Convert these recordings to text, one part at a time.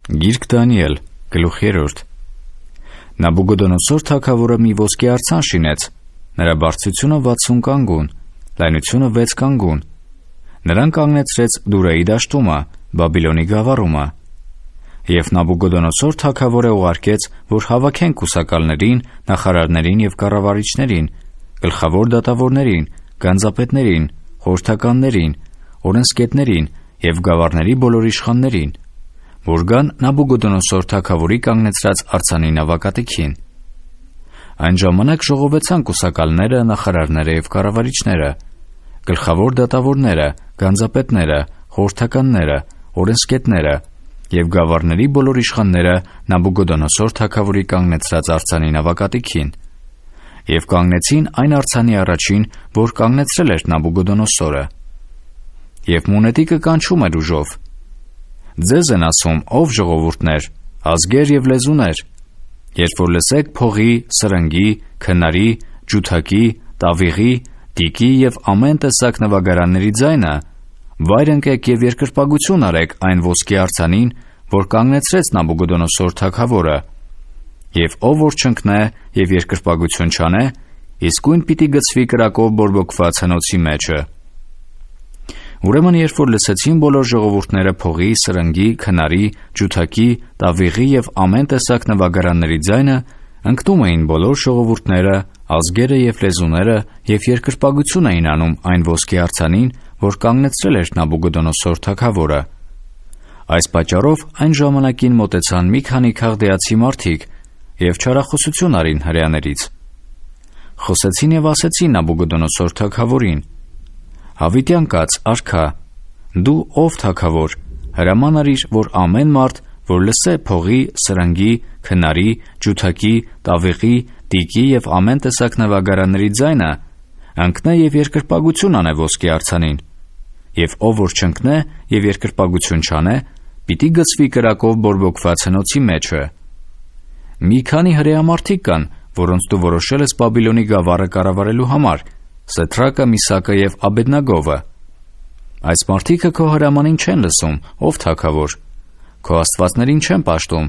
Գիրք Դանիել, գլուխ 3. Նաբուգոդոնոսոր թագավորը մի ոսկե արձան շինեց, նրա բարձրությունը 60 կանգուն, լայնությունը 6 կանգուն. նրան կանգնեցրեց Դուրեի դաշտումը, Բաբիլոնի գավառումը. և Նաբուգոդոնոսոր թագավորը ուղարկեց, որ հավաքեն կուսակալներին, նախարարներին և կառավարիչներին, գլխավոր դատավորներին, գանձապետներին, խորհրդականներին, օրենսգետներին և գավառների բոլոր իշխաններին, որ գան Նաբուգոդոնոսոր թագավորի կանգնեցրած արձանի նավակատիքին։ Այն ժամանակ ժողովեցան կուսակալները, նախարարները և կառավարիչները, գլխավոր դատավորները, գանձապետները, խորհրդականները, օրենսգետները և գավառների բոլոր իշխանները Նաբուգոդոնոսոր թագավորի կանգնեցրած արձանի նավակատիքին, և կանգնեցին այն արձանի առաջին, որ կանգնեցրել էր Նաբուգոդոնոսորը։ Եվ մունետիկը կանչում էր ուժով. «Ձեզ են ասում, ով ժողովուրդներ, ազգեր և լեզուներ, երբ որ լսեք փողի, սրնգի, քնարի, ջութակի, տավիղի, տիկի և ամեն տեսակ նվագարանների ձայնը, վայր ընկեք և երկրպագություն արեք այն ոսկե արձանին, որ կանգնեցրեց Նաբուգոդոնոսոր թագավորը, և ով որ չընկնե և երկրպագություն չանե, իսկույն պիտի գցվի կրակով բորբոքված հնոցի մեջը»։ Ուրեմն երբ որ լսեցին բոլոր ժողովուրդները փողի, սրնգի, քնարի, ջութակի, տավիղի և ամեն տեսակ նվագարանների ձայնը, ընկնում էին բոլոր ժողովուրդները, ազգերը և լեզուները և երկրպագություն էին անում այն ոսկե արձանին, որ կանգնեցրել էր Նաբուգոդոնոսոր թագավորը։ Այս պատճառով այն ժամանակին մոտեցան մի քանի քաղդեացի մարդիկ և չարախոսություն արին հրեաներից։ Խոսեցին և ասեցին Նաբուգոդոնոսոր թագավորին. «Հավիտյան կաց, արքա, դու ով թագավոր, հրաման արիր, որ ամեն մարդ, որ լսե փողի, սրնգի, քնարի, ջութակի, տավիղի, տիկի և ամեն տեսակ նվագարանների ձայնը, ընկնե և երկրպագություն անե ոսկե արձանին, և ով որ չընկնե և երկրպագություն չանե, պիտի գցվի կրակով բորբոքված հնոցի մեջը։ Մի քանի հրեամարդիկ կան, որոնց դու որոշել ես Բաբիլոնի գավառը կառավարելու համար, Սեդրակը, Միսակը և Աբեդնագովը։ Այս մարդիկը քո հրամանին չեն լսում, ով թագավոր, քո աստվածներին չեն պաշտում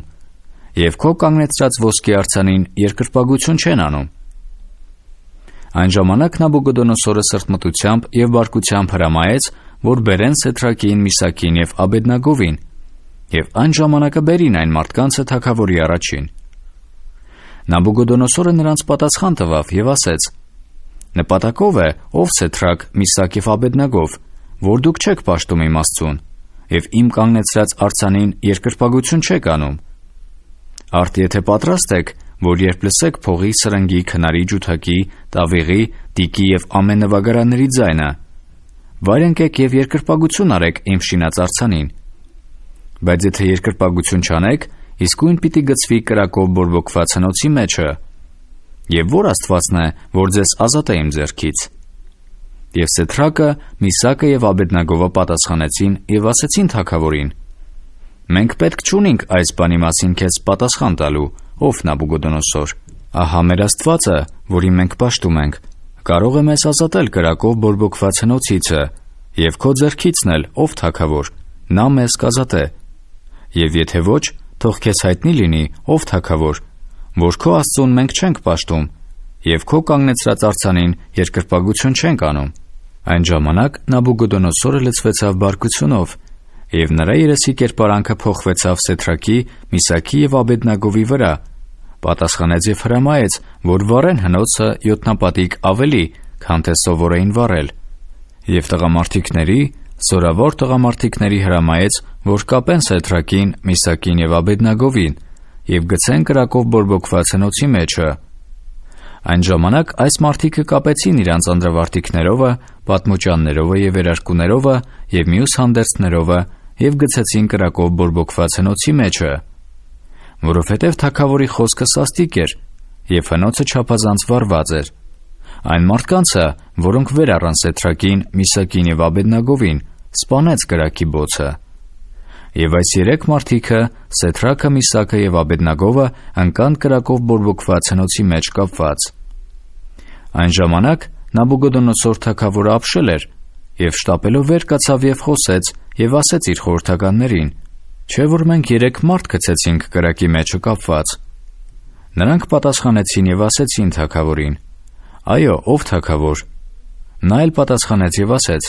և քո կանգնեցրած ոսկե արձանին երկրպագություն չեն անում»։ Այն ժամանակ Նաբուգոդոնոսորը սրտմտությամբ և բարկությամբ հրամայեց, որ բերեն Սեդրակին, Միսակին և Աբեդնագովին, և այն ժամանակը բերին այն մարդկանցը թագավորի առաջին։ Նաբուգոդոնոսորը նրանց պատասխան տվավ և ասեց. «Նպատակով է, ով Սեդրակ, Միսակ և Աբեդնագով, որ դուք չեք պաշտում իմ Աստծուն և իմ կանգնեցրած արձանին երկրպագություն չեք անում։ Արդ եթե պատրաստ եք, որ երբ լսեք փողի, սրնգի, քնարի, ջութակի, տավիղի, տիկի և ամեն նվագարանների ձայնը, վայր ընկեք և երկրպագություն արեք իմ շինած արձանին։ Բայց եթե երկրպագություն չանեք, իսկույն պիտի գցվի կրակով բորբոքված հնոցի մեջը։ Եվ ո՞ր Աստվածն է, որ ձեզ ազատե իմ ձեռքից»։ Եվ Սեդրակը, Միսակը և Աբեդնագովը պատասխանեցին և ասեցին թագավորին. «Մենք պետք չունենք այս բանի մասին քեզ պատասխան տալու, ով Նաբուգոդոնոսոր։ Ահա մեր Աստվածը, որին մենք պաշտում ենք, կարող է մեզ ազատել կրակով բորբոքված հնոցիցը, և քո ձեռքիցն էլ, ով թագավոր, նա մեզ կազատե։ Եվ եթե ոչ, թող քեզ հայտնի լինի, ով թագավոր, որ քո Աստծուն մենք չենք պաշտում և քո կանգնեցրած արձանին երկրպագություն չենք անում»։ Այն ժամանակ Նաբուգոդոնոսորը լցվեցավ բարկությունով, և նրա երեսի կերպարանքը փոխվեցավ Սեդրակի, Միսակի և Աբեդնագովի վրա, պատասխանեց և հրամայեց, որ վառեն հնոցը 7 պատիկ ավելի, քան թե սովոր էին վառել, և տղամարդիկների, զորավոր տղամարդիկների հրամայեց, որ կապեն Սեդրակին, Միսակին և Աբեդնագովին և գցեն կրակով բորբոքված հնոցի մեջը։ Այն ժամանակ այս մարդիկը կապեցին իրանց անդրավարտիքներովը, պատմուճաններովը և վերարկուներովը և մյուս հանդերձներովը և գցեցին կրակով բորբոքված հնոցի մեջը, որովհետև թագավորի խոսքը սաստիկ էր, և հնոցը չափազանց վառված էր։ Այն մարդկանցը, որոնք վեր առան Սեդրակին, Միսակին և Աբեդնագովին, սպանեց կրակի բոցը։ Եվ այս 3 մարդիկը, Սեդրակը, Միսակը և Աբեդնագովը, ընկան կրակով բորբոքված հնոցի մեջ կապված։ Այն ժամանակ Նաբուգոդոնոսոր թագավորը ապշել էր և շտապելով վեր կացավ և խոսեց և ասեց իր խորհրդականներին. Չէ՞ որ մենք 3 մարդ գցեցինք կրակի մեջը կապված։ Նրանք պատասխանեցին եւ ասեցին թագավորին. Այո, ով թագավոր։ Նա էլ պատասխանեց եւ ասեց.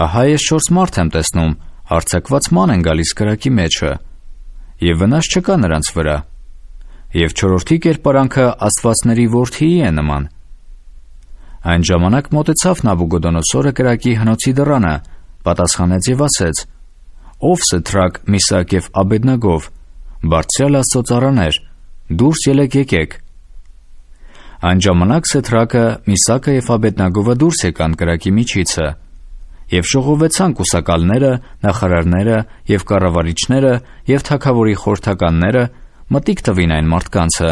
Ահա ես 4 մարդ եմ տեսնում, արձակված ման են գալիս կրակի մեջը, եւ վնաս չկա նրանց վրա։ Եվ 4-րդի կերպարանքը աստվածների որդիի է նման։ Այն ժամանակ մոտեցավ Նաբուգոդոնոսորը կրակի հնոցի դռանը, պատասխանեց եւ ասեց. Ով Սդրակ, Միսակ եւ Աբեդնագով, բարձրյալ Աստծո ծառաներ, դուրս եկեք։ Այն ժամանակ Սդրակը, Միսակը եւ Աբեդնագովը դուրս եկան կրակի միջիցը, եւ ժողովեցան կուսակալները, նախարարները եւ կառավարիչները եւ թագավորի խորհրդականները մտիկ տվին այն մարդկանցը,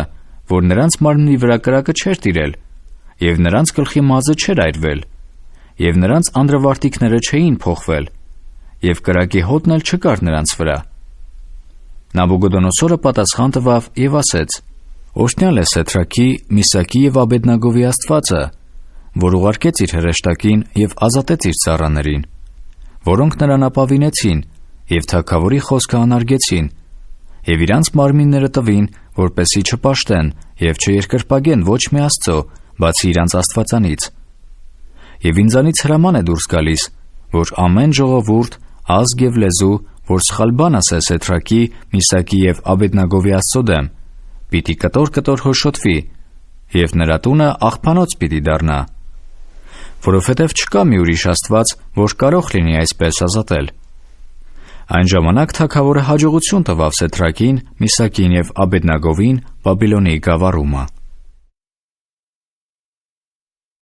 որ նրանց մարմնի վրա կրակը չէր տիրել, եւ նրանց գլխի մազը չէր այրվել, եւ նրանց անդրավարտիքները չէին փոխվել, եւ կրակի հոտն էլ չկար նրանց վրա։ Նաբուգոդոնոսորը պատասխան տվավ եւ ասեց. Օրհնյալ է Սեդրաքի, Միսակի եւ Աբեդնագովի Աստվածը, որ ուղարկեց իր հրեշտակին եւ ազատեց իր ծառաներին, որոնք նրան ապավինեցին եւ թագավորի խոսքը անարգեցին, եւ իրանց մարմինները տվին, որպեսզի չպաշտեն եւ չերկրպագեն ոչ մի աստծո, բացի իրանց Աստվածանից։ Եվ ինձանից հրաման է դուրս գալիս, որ ամեն ժողովուրդ, ազգ եւ լեզու, որ սխալ բան ասե Սեդրաքի, Միսակի եւ Աբեդնագովի Աստծո դեմ, պիտի կտոր հոշոտվի, եւ նրա տունը աղբանոց պիտի դառնա, որովհետեւ չկա մի ուրիշ Աստված, որ կարող լինի այսպես ազատել։ Այն ժամանակ թագավորը հաջողություն տվավ Սեդրակին, Միսակին եւ Աբեդնագովին Բաբիլոնի գավառումը։